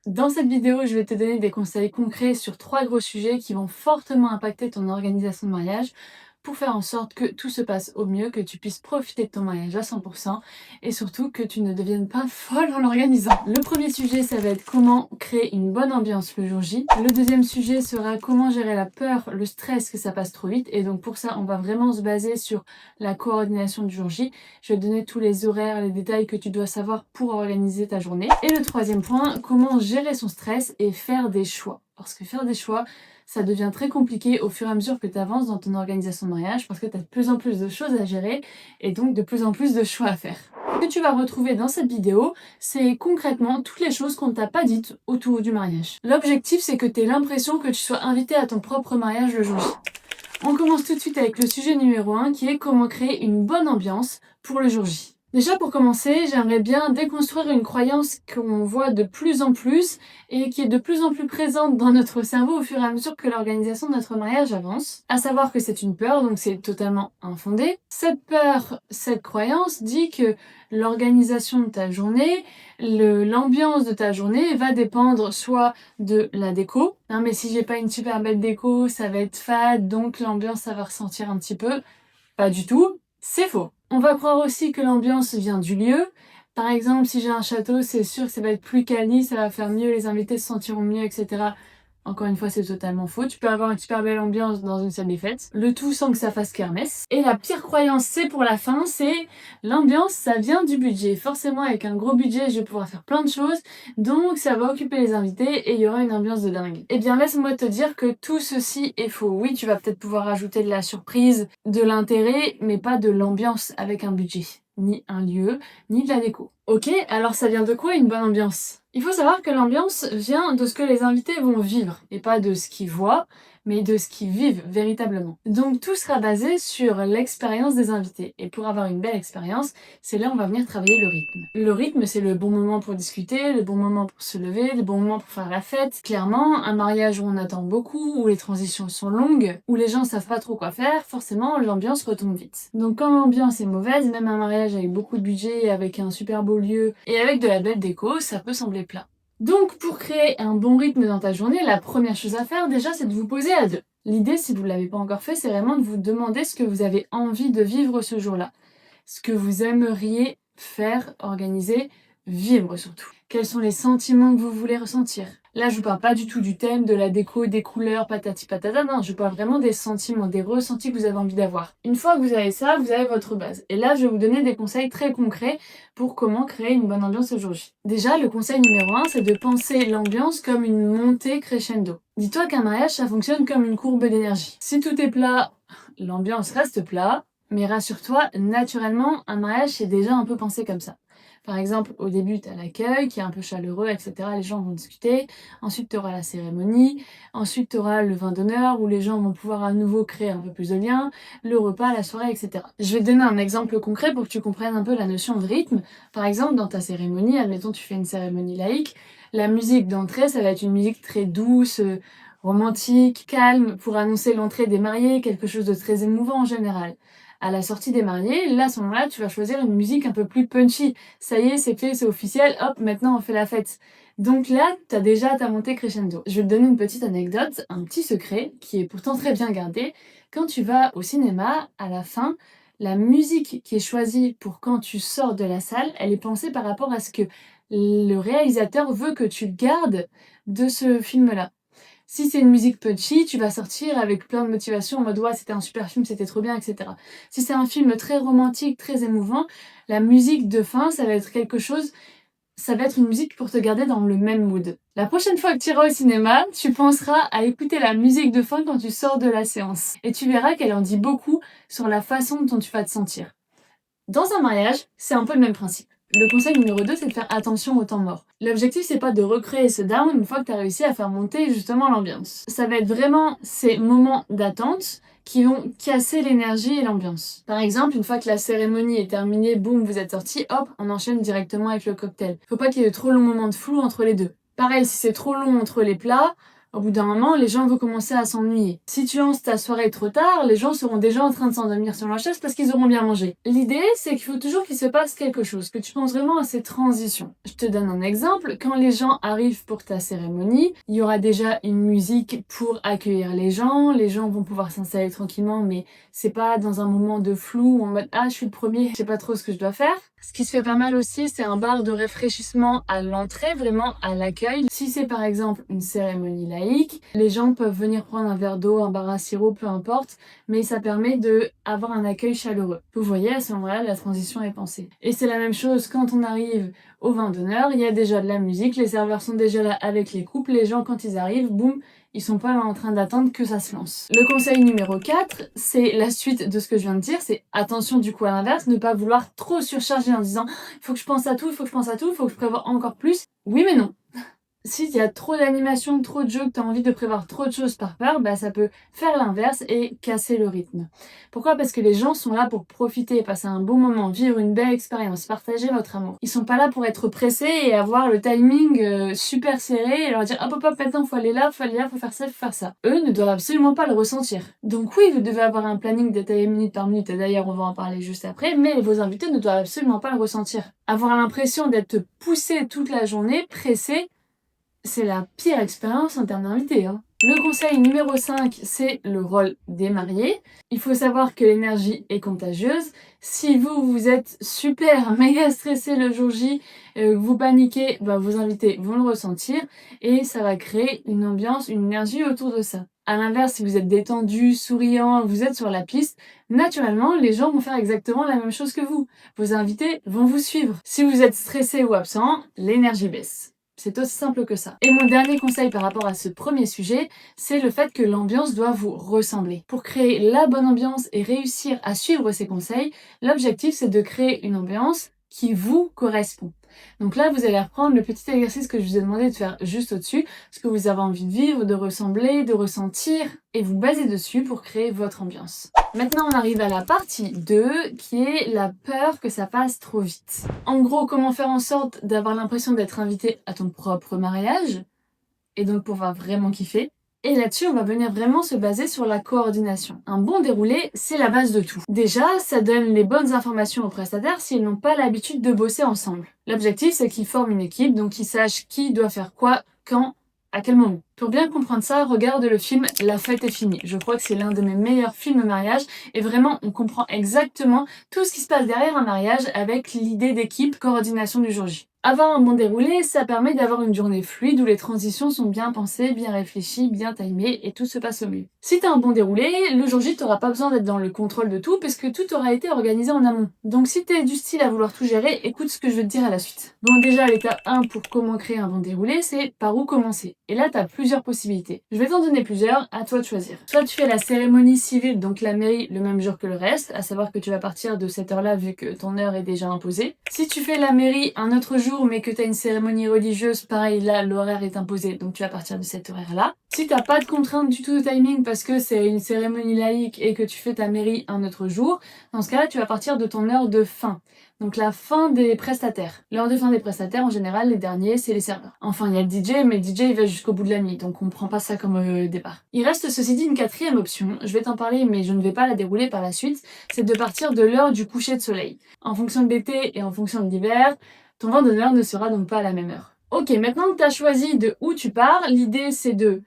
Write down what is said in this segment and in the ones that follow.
Dans cette vidéo, je vais te donner des conseils concrets sur 3 gros sujets qui vont fortement impacter ton organisation de mariage pour faire en sorte que tout se passe au mieux, que tu puisses profiter de ton mariage à 100% et surtout que tu ne deviennes pas folle en l'organisant. Le premier sujet, ça va être comment créer une bonne ambiance le jour J. Le deuxième sujet sera comment gérer la peur, le stress que ça passe trop vite. Et donc pour ça, on va vraiment se baser sur la coordination du jour J. Je vais te donner tous les horaires, les détails que tu dois savoir pour organiser ta journée. Et le troisième point, comment gérer son stress et faire des choix. Parce que faire des choix, ça devient très compliqué au fur et à mesure que tu avances dans ton organisation de mariage parce que tu as de plus en plus de choses à gérer et donc de plus en plus de choix à faire. Ce que tu vas retrouver dans cette vidéo, c'est concrètement toutes les choses qu'on ne t'a pas dites autour du mariage. L'objectif, c'est que tu aies l'impression que tu sois invité à ton propre mariage le jour J. On commence tout de suite avec le sujet numéro 1 qui est comment créer une bonne ambiance pour le jour J. Déjà pour commencer, j'aimerais bien déconstruire une croyance qu'on voit de plus en plus et qui est de plus en plus présente dans notre cerveau au fur et à mesure que l'organisation de notre mariage avance. À savoir que c'est une peur, donc c'est totalement infondé. Cette peur, cette croyance dit que l'organisation de ta journée, l'ambiance de ta journée va dépendre soit de la déco. Non mais si j'ai pas une super belle déco, ça va être fade, donc l'ambiance ça va ressentir un petit peu. Pas du tout, c'est faux. On va croire aussi que l'ambiance vient du lieu. Par exemple, si j'ai un château, c'est sûr que ça va être plus quali, ça va faire mieux, les invités se sentiront mieux, etc. Encore une fois, c'est totalement faux. Tu peux avoir une super belle ambiance dans une salle des fêtes, le tout sans que ça fasse kermesse. Et la pire croyance, c'est pour la fin, c'est l'ambiance, ça vient du budget. Forcément, avec un gros budget, je vais pouvoir faire plein de choses, donc ça va occuper les invités et il y aura une ambiance de dingue. Eh bien, laisse-moi te dire que tout ceci est faux. Oui, tu vas peut-être pouvoir ajouter de la surprise, de l'intérêt, mais pas de l'ambiance avec un budget. Ni un lieu, ni de la déco. Ok, alors ça vient de quoi une bonne ambiance ? Il faut savoir que l'ambiance vient de ce que les invités vont vivre, et pas de ce qu'ils voient, mais de ce qu'ils vivent véritablement. Donc tout sera basé sur l'expérience des invités. Et pour avoir une belle expérience, c'est là où on va venir travailler le rythme. Le rythme, c'est le bon moment pour discuter, le bon moment pour se lever, le bon moment pour faire la fête. Clairement, un mariage où on attend beaucoup, où les transitions sont longues, où les gens savent pas trop quoi faire, forcément l'ambiance retombe vite. Donc quand l'ambiance est mauvaise, même un mariage avec beaucoup de budget, avec un super beau lieu et avec de la belle déco, ça peut sembler plat. Donc pour créer un bon rythme dans ta journée, la première chose à faire déjà c'est de vous poser à deux. L'idée, si vous ne l'avez pas encore fait, c'est vraiment de vous demander ce que vous avez envie de vivre ce jour-là. Ce que vous aimeriez faire, organiser, vivre surtout. Quels sont les sentiments que vous voulez ressentir ? Là, je vous parle pas du tout du thème, de la déco, des couleurs, patati patata, non, je parle vraiment des sentiments, des ressentis que vous avez envie d'avoir. Une fois que vous avez ça, vous avez votre base. Et là, je vais vous donner des conseils très concrets pour comment créer une bonne ambiance le jour J. Déjà, le conseil numéro 1, c'est de penser l'ambiance comme une montée crescendo. Dis-toi qu'un mariage, ça fonctionne comme une courbe d'énergie. Si tout est plat, l'ambiance reste plat, mais rassure-toi, naturellement, un mariage, c'est déjà un peu pensé comme ça. Par exemple, au début, tu as l'accueil qui est un peu chaleureux, etc. Les gens vont discuter. Ensuite, tu auras la cérémonie. Ensuite, tu auras le vin d'honneur où les gens vont pouvoir à nouveau créer un peu plus de liens. Le repas, la soirée, etc. Je vais te donner un exemple concret pour que tu comprennes un peu la notion de rythme. Par exemple, dans ta cérémonie, admettons, tu fais une cérémonie laïque. La musique d'entrée, ça va être une musique très douce, romantique, calme, pour annoncer l'entrée des mariés, quelque chose de très émouvant en général. À la sortie des mariés, là, à ce moment-là, tu vas choisir une musique un peu plus punchy. Ça y est, c'est fait, c'est officiel, hop, maintenant on fait la fête. Donc là, t'as déjà ta montée crescendo. Je vais te donner une petite anecdote, un petit secret, qui est pourtant très bien gardé. Quand tu vas au cinéma, à la fin, la musique qui est choisie pour quand tu sors de la salle, elle est pensée par rapport à ce que le réalisateur veut que tu gardes de ce film-là. Si c'est une musique punchy, tu vas sortir avec plein de motivation en mode ouais, c'était un super film, c'était trop bien, etc. Si c'est un film très romantique, très émouvant, la musique de fin, ça va être quelque chose, ça va être une musique pour te garder dans le même mood. La prochaine fois que tu iras au cinéma, tu penseras à écouter la musique de fin quand tu sors de la séance. Et tu verras qu'elle en dit beaucoup sur la façon dont tu vas te sentir. Dans un mariage, c'est un peu le même principe. Le conseil numéro 2, c'est de faire attention au temps mort. L'objectif, c'est pas de recréer ce down une fois que tu as réussi à faire monter justement l'ambiance. Ça va être vraiment ces moments d'attente qui vont casser l'énergie et l'ambiance. Par exemple, une fois que la cérémonie est terminée, boum, vous êtes sortis, hop, on enchaîne directement avec le cocktail. Faut pas qu'il y ait de trop longs moments de flou entre les deux. Pareil, si c'est trop long entre les plats, Au bout d'un moment, les gens vont commencer à s'ennuyer. Si tu lances ta soirée trop tard, les gens seront déjà en train de s'endormir sur leur chaise parce qu'ils auront bien mangé. L'idée, c'est qu'il faut toujours qu'il se passe quelque chose, que tu penses vraiment à ces transitions. Je te donne un exemple. Quand les gens arrivent pour ta cérémonie, il y aura déjà une musique pour accueillir les gens vont pouvoir s'installer tranquillement, mais c'est pas dans un moment de flou en mode ah je suis le premier, je sais pas trop ce que je dois faire. Ce qui se fait pas mal aussi, c'est un bar de réfléchissement à l'entrée, vraiment à l'accueil. Si c'est par exemple une cérémonie laïque, les gens peuvent venir prendre un verre d'eau, un bar à sirop, peu importe, mais ça permet de avoir un accueil chaleureux. Vous voyez, à ce moment-là, la transition est pensée. Et c'est la même chose quand on arrive au vin d'honneur, il y a déjà de la musique, les serveurs sont déjà là avec les coupes, les gens quand ils arrivent, boum, ils sont pas là en train d'attendre que ça se lance. Le conseil numéro 4, c'est la suite de ce que je viens de dire, c'est attention du coup à l'inverse, ne pas vouloir trop surcharger en disant il faut que je pense à tout, il faut que je pense à tout, il faut que je prévoie encore plus. Oui mais non. S'il y a trop d'animation, trop de jeux, que tu as envie de prévoir trop de choses par peur, bah ça peut faire l'inverse et casser le rythme. Pourquoi? Parce que les gens sont là pour profiter, passer un bon moment, vivre une belle expérience, partager votre amour. Ils sont pas là pour être pressés et avoir le timing super serré et leur dire hop hop hop maintenant faut aller là, faut aller là, faut faire ça, faut faire ça. Eux ne doivent absolument pas le ressentir. Donc oui, vous devez avoir un planning détaillé minute par minute et d'ailleurs on va en parler juste après, mais vos invités ne doivent absolument pas le ressentir. Avoir l'impression d'être poussé toute la journée, pressé, c'est la pire expérience en termes d'invité. Le conseil numéro 5, c'est le rôle des mariés. Il faut savoir que l'énergie est contagieuse. Si vous êtes super méga stressé le jour J, vous paniquez, vos invités vont le ressentir et ça va créer une ambiance, une énergie autour de ça. À l'inverse, si vous êtes détendu, souriant, vous êtes sur la piste, naturellement, les gens vont faire exactement la même chose que vous. Vos invités vont vous suivre. Si vous êtes stressé ou absent, l'énergie baisse. C'est aussi simple que ça. Et mon dernier conseil par rapport à ce premier sujet, c'est le fait que l'ambiance doit vous ressembler. Pour créer la bonne ambiance et réussir à suivre ces conseils, l'objectif c'est de créer une ambiance qui vous correspond. Donc là, vous allez reprendre le petit exercice que je vous ai demandé de faire juste au-dessus, ce que vous avez envie de vivre, de ressembler, de ressentir, et vous basez dessus pour créer votre ambiance. Maintenant, on arrive à la partie 2, qui est la peur que ça passe trop vite. En gros, comment faire en sorte d'avoir l'impression d'être invité à ton propre mariage, et donc pouvoir vraiment kiffer. Et là-dessus, on va venir vraiment se baser sur la coordination. Un bon déroulé, c'est la base de tout. Déjà, ça donne les bonnes informations aux prestataires s'ils n'ont pas l'habitude de bosser ensemble. L'objectif, c'est qu'ils forment une équipe, donc qu'ils sachent qui doit faire quoi, quand, à quel moment. Pour bien comprendre ça, regarde le film La fête est finie. Je crois que c'est l'un de mes meilleurs films mariage et vraiment on comprend exactement tout ce qui se passe derrière un mariage avec l'idée d'équipe, coordination du jour J. Avoir un bon déroulé, ça permet d'avoir une journée fluide où les transitions sont bien pensées, bien réfléchies, bien timées et tout se passe au mieux. Si t'as un bon déroulé, le jour J, t'auras pas besoin d'être dans le contrôle de tout parce que tout aura été organisé en amont. Donc si t'es du style à vouloir tout gérer, écoute ce que je vais te dire à la suite. Bon déjà, l'étape 1 pour comment créer un bon déroulé, c'est par où commencer. Et là, t'as plusieurs possibilités. Je vais t'en donner plusieurs, à toi de choisir. Soit tu fais la cérémonie civile, donc la mairie, le même jour que le reste, à savoir que tu vas partir de cette heure-là vu que ton heure est déjà imposée. Si tu fais la mairie un autre jour, mais que tu as une cérémonie religieuse, pareil, là, l'horaire est imposé, donc tu vas partir de cet horaire-là. Si t'as pas de contrainte du tout de timing parce que c'est une cérémonie laïque et que tu fais ta mairie un autre jour, dans ce cas-là, tu vas partir de ton heure de fin. Donc la fin des prestataires. L'heure de fin des prestataires, en général, les derniers, c'est les serveurs. Enfin, il y a le DJ, mais le DJ, il va jusqu'au bout de la nuit, donc on prend pas ça comme départ. Il reste ceci dit une quatrième option, je vais t'en parler, mais je ne vais pas la dérouler par la suite, c'est de partir de l'heure du coucher de soleil. En fonction de l'été et en fonction de l'hiver, ton vin d'honneur ne sera donc pas à la même heure. Ok, maintenant que tu as choisi de où tu pars, l'idée c'est de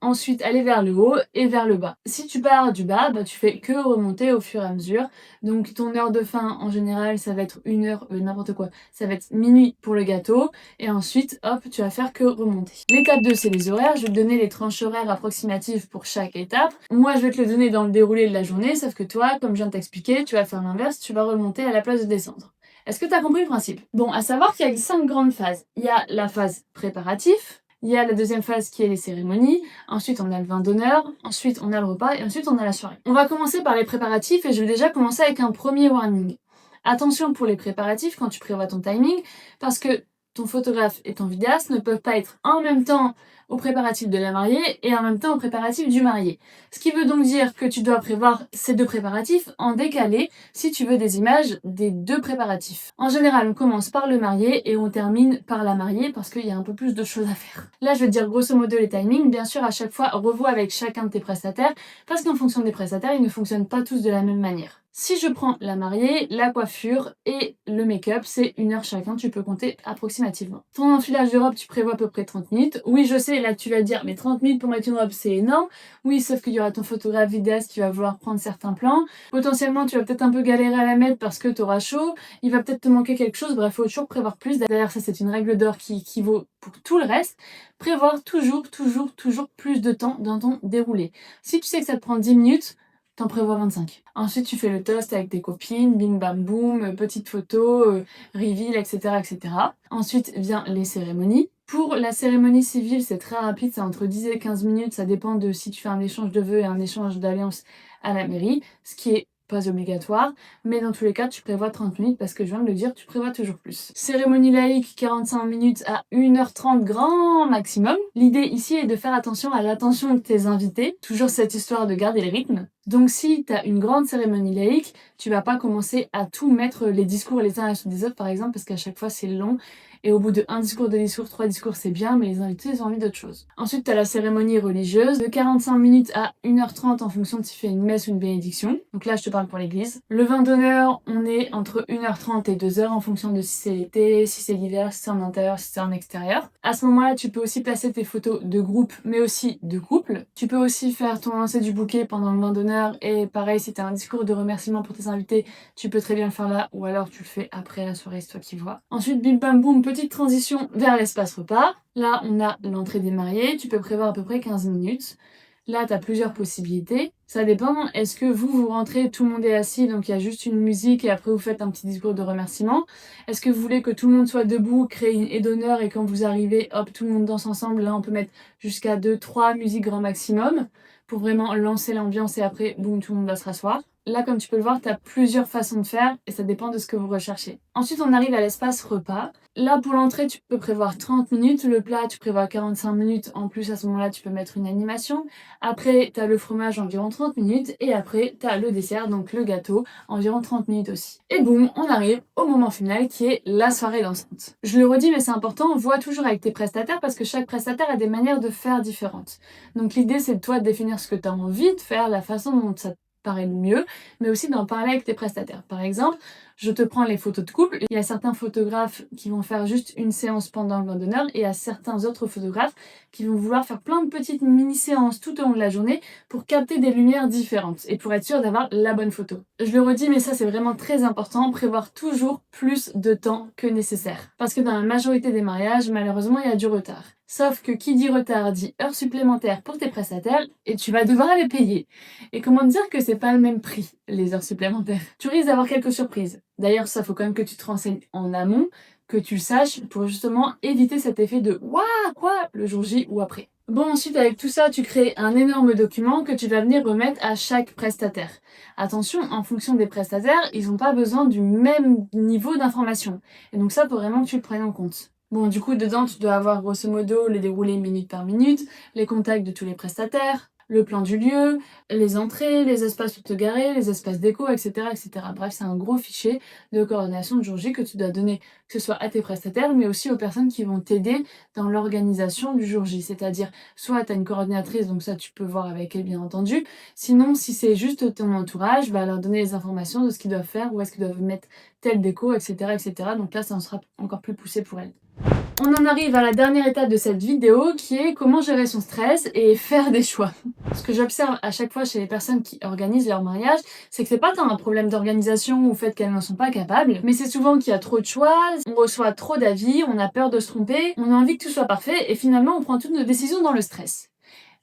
ensuite aller vers le haut et vers le bas. Si tu pars du bas, tu fais que remonter au fur et à mesure. Donc ton heure de fin, en général, ça va être une heure, n'importe quoi, ça va être minuit pour le gâteau. Et ensuite, hop, tu vas faire que remonter. L'étape 2, c'est les horaires. Je vais te donner les tranches horaires approximatives pour chaque étape. Moi, je vais te le donner dans le déroulé de la journée, sauf que toi, comme je viens de t'expliquer, tu vas faire l'inverse, tu vas remonter à la place de descendre. Est-ce que tu as compris le principe? Bon, à savoir qu'il y a 5 grandes phases. Il y a la phase préparatif. Il y a la deuxième phase qui est les cérémonies, ensuite on a le vin d'honneur, ensuite on a le repas et ensuite on a la soirée. On va commencer par les préparatifs et je vais déjà commencer avec un premier warning. Attention pour les préparatifs quand tu prévois ton timing, parce que ton photographe et ton vidéaste ne peuvent pas être en même temps au préparatif de la mariée et en même temps au préparatif du marié. Ce qui veut donc dire que tu dois prévoir ces deux préparatifs en décalé si tu veux des images des deux préparatifs. En général, on commence par le marié et on termine par la mariée parce qu'il y a un peu plus de choses à faire. Là, je vais te dire grosso modo les timings. Bien sûr, à chaque fois, revois avec chacun de tes prestataires parce qu'en fonction des prestataires, ils ne fonctionnent pas tous de la même manière. Si je prends la mariée, la coiffure et le make-up, c'est 1 heure chacun, tu peux compter approximativement. Ton enfilage de robe, tu prévois à peu près 30 minutes. Oui, je sais, là tu vas dire, mais 30 minutes pour mettre une robe, c'est énorme. Oui, sauf qu'il y aura ton photographe vidéaste qui va vouloir prendre certains plans. Potentiellement, tu vas peut-être un peu galérer à la mettre parce que tu auras chaud. Il va peut-être te manquer quelque chose. Bref, il faut toujours prévoir plus. D'ailleurs, ça c'est une règle d'or qui vaut pour tout le reste. Prévoir toujours plus de temps dans ton déroulé. Si tu sais que ça te prend 10 minutes, t'en prévois 25. Ensuite, tu fais le toast avec tes copines, bim bam boum, petite photo, reveal, etc. Ensuite, vient les cérémonies. Pour la cérémonie civile, c'est très rapide, c'est entre 10 et 15 minutes, ça dépend de si tu fais un échange de vœux et un échange d'alliance à la mairie, ce qui est pas obligatoire, mais dans tous les cas, tu prévois 30 minutes parce que je viens de le dire, tu prévois toujours plus. Cérémonie laïque, 45 minutes à 1 h 30 grand maximum. L'idée ici est de faire attention à l'attention de tes invités, toujours cette histoire de garder le rythme. Donc si tu as une grande cérémonie laïque, tu vas pas commencer à tout mettre les discours les uns à la suite des autres par exemple, parce qu'à chaque fois c'est long. Et au bout de 1 discours, 2 discours, 3 discours, c'est bien, mais les invités, ils ont envie d'autre chose. Ensuite, tu as la cérémonie religieuse, de 45 minutes à 1 h 30 en fonction de si tu fais une messe ou une bénédiction. Donc là, je te parle pour l'église. Le vin d'honneur, on est entre 1 h 30 et 2 h en fonction de si c'est l'été, si c'est l'hiver, si c'est en intérieur, si c'est en extérieur. À ce moment-là, tu peux aussi placer tes photos de groupe, mais aussi de couple. Tu peux aussi faire ton lancer du bouquet pendant le vin d'honneur, et pareil, si tu as un discours de remerciement pour tes invités, tu peux très bien le faire là, ou alors tu le fais après la soirée, c'est toi qui vois. Ensuite, bim bam boum, petite transition vers l'espace repas. Là, on a l'entrée des mariés. Tu peux prévoir à peu près 15 minutes. Là, tu as plusieurs possibilités. Ça dépend. Est-ce que vous rentrez, tout le monde est assis, donc il y a juste une musique et après vous faites un petit discours de remerciement? Est-ce que vous voulez que tout le monde soit debout, créer une haie d'honneur et quand vous arrivez, hop, tout le monde danse ensemble? Là, on peut mettre jusqu'à 2-3 musiques grand maximum pour vraiment lancer l'ambiance et après, boum, tout le monde va se rasseoir. Là, comme tu peux le voir, tu as plusieurs façons de faire et ça dépend de ce que vous recherchez. Ensuite, on arrive à l'espace repas. Là, pour l'entrée, tu peux prévoir 30 minutes. Le plat, tu prévois 45 minutes. En plus, à ce moment-là, tu peux mettre une animation. Après, tu as le fromage, environ 30 minutes. Et après, tu as le dessert, donc le gâteau, environ 30 minutes aussi. Et boum, on arrive au moment final qui est la soirée dansante. Je le redis, mais c'est important, vois toujours avec tes prestataires parce que chaque prestataire a des manières de faire différentes. Donc l'idée, c'est de toi de définir ce que tu as envie de faire, la façon dont ça paraît le mieux, mais aussi d'en parler avec tes prestataires. Par exemple, je te prends les photos de couple. Il y a certains photographes qui vont faire juste une séance pendant le vin d'honneur et il y a certains autres photographes qui vont vouloir faire plein de petites mini-séances tout au long de la journée pour capter des lumières différentes et pour être sûr d'avoir la bonne photo. Je le redis, mais ça c'est vraiment très important, prévoir toujours plus de temps que nécessaire. Parce que dans la majorité des mariages, malheureusement, il y a du retard. Sauf que qui dit retard dit heures supplémentaires pour tes prestataires et tu vas devoir les payer. Et comment te dire que c'est pas le même prix, les heures supplémentaires? Tu risques d'avoir quelques surprises. D'ailleurs, ça faut quand même que tu te renseignes en amont, que tu le saches pour justement éviter cet effet de « Waouh, quoi ?» le jour J ou après. Bon, ensuite, avec tout ça, tu crées un énorme document que tu vas venir remettre à chaque prestataire. Attention, en fonction des prestataires, ils n'ont pas besoin du même niveau d'information. Et donc ça, faut vraiment que tu le prennes en compte. Bon, du coup, dedans, tu dois avoir grosso modo le déroulé minute par minute, les contacts de tous les prestataires, le plan du lieu, les entrées, les espaces où te garer, les espaces déco, etc. Bref, c'est un gros fichier de coordination de jour J que tu dois donner, que ce soit à tes prestataires, mais aussi aux personnes qui vont t'aider dans l'organisation du jour J. C'est-à-dire, soit tu as une coordinatrice, donc ça tu peux voir avec elle, bien entendu. Sinon, si c'est juste ton entourage, leur donner les informations de ce qu'ils doivent faire, où est-ce qu'ils doivent mettre telle déco, etc. Donc là, ça en sera encore plus poussé pour elle. On en arrive à la dernière étape de cette vidéo qui est comment gérer son stress et faire des choix. Ce que j'observe à chaque fois chez les personnes qui organisent leur mariage, c'est que c'est pas tant un problème d'organisation ou le fait qu'elles n'en sont pas capables, mais c'est souvent qu'il y a trop de choix, on reçoit trop d'avis, on a peur de se tromper, on a envie que tout soit parfait et finalement on prend toutes nos décisions dans le stress.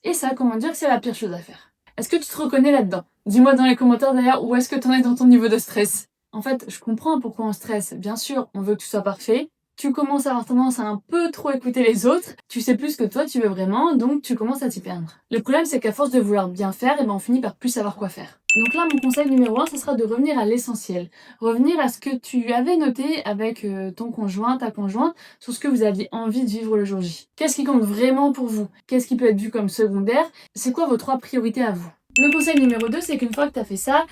Et ça, comment dire que c'est la pire chose à faire? Est-ce que tu te reconnais là-dedans? Dis-moi dans les commentaires d'ailleurs où est-ce que tu en es dans ton niveau de stress. En fait, je comprends pourquoi on stresse. Bien sûr, on veut que tout soit parfait. Tu commences à avoir tendance à un peu trop écouter les autres, tu sais plus ce que toi tu veux vraiment, donc tu commences à t'y perdre. Le problème c'est qu'à force de vouloir bien faire, on finit par plus savoir quoi faire. Donc là, mon conseil numéro 1, ce sera de revenir à l'essentiel. Revenir à ce que tu avais noté avec ton conjoint, ta conjointe, sur ce que vous aviez envie de vivre le jour J. Qu'est-ce qui compte vraiment pour vous? Qu'est-ce qui peut être vu comme secondaire? C'est quoi vos 3 priorités à vous? Le conseil numéro 2, c'est qu'une fois que tu as fait ça,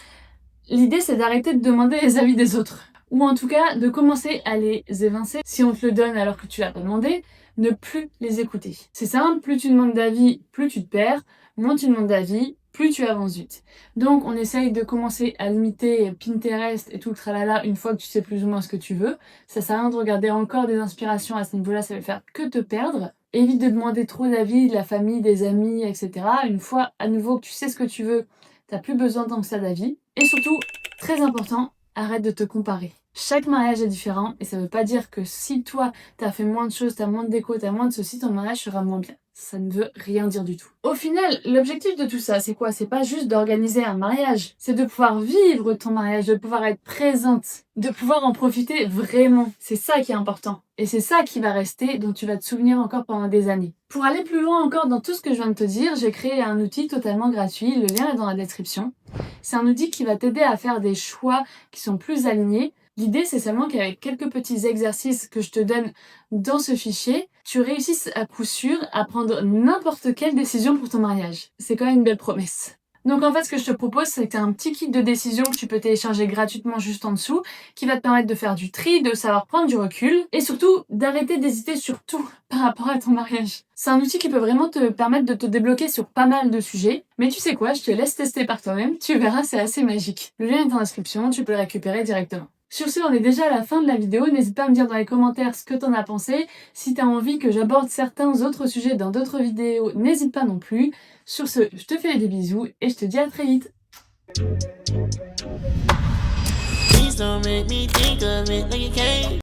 l'idée c'est d'arrêter de demander les avis des autres. Ou en tout cas, de commencer à les évincer. Si on te le donne alors que tu l'as pas demandé, ne plus les écouter. C'est simple, plus tu demandes d'avis, plus tu te perds. Moins tu demandes d'avis, plus tu avances vite. Donc on essaye de commencer à limiter Pinterest et tout le tralala une fois que tu sais plus ou moins ce que tu veux. Ça sert à rien de regarder encore des inspirations à ce niveau-là, ça va faire que te perdre. Évite de demander trop d'avis de la famille, des amis, etc. Une fois à nouveau que tu sais ce que tu veux, t'as plus besoin tant que ça d'avis. Et surtout, très important, arrête de te comparer. Chaque mariage est différent et ça veut pas dire que si toi t'as fait moins de choses, t'as moins de déco, t'as moins de ceci, ton mariage sera moins bien. Ça ne veut rien dire du tout. Au final, l'objectif de tout ça, c'est quoi? C'est pas juste d'organiser un mariage, c'est de pouvoir vivre ton mariage, de pouvoir être présente, de pouvoir en profiter vraiment. C'est ça qui est important. Et c'est ça qui va rester, dont tu vas te souvenir encore pendant des années. Pour aller plus loin encore dans tout ce que je viens de te dire, j'ai créé un outil totalement gratuit, le lien est dans la description. C'est un outil qui va t'aider à faire des choix qui sont plus alignés. L'idée, c'est seulement qu'avec quelques petits exercices que je te donne dans ce fichier, tu réussisses à coup sûr à prendre n'importe quelle décision pour ton mariage. C'est quand même une belle promesse. Donc en fait, ce que je te propose, c'est que tu as un petit kit de décision que tu peux télécharger gratuitement juste en dessous, qui va te permettre de faire du tri, de savoir prendre du recul, et surtout d'arrêter d'hésiter sur tout par rapport à ton mariage. C'est un outil qui peut vraiment te permettre de te débloquer sur pas mal de sujets, mais tu sais quoi, je te laisse tester par toi-même, tu verras, c'est assez magique. Le lien est en description, tu peux le récupérer directement. Sur ce, on est déjà à la fin de la vidéo, n'hésite pas à me dire dans les commentaires ce que t'en as pensé. Si t'as envie que j'aborde certains autres sujets dans d'autres vidéos, n'hésite pas non plus. Sur ce, je te fais des bisous et je te dis à très vite. Please don't make me think of it like you can't.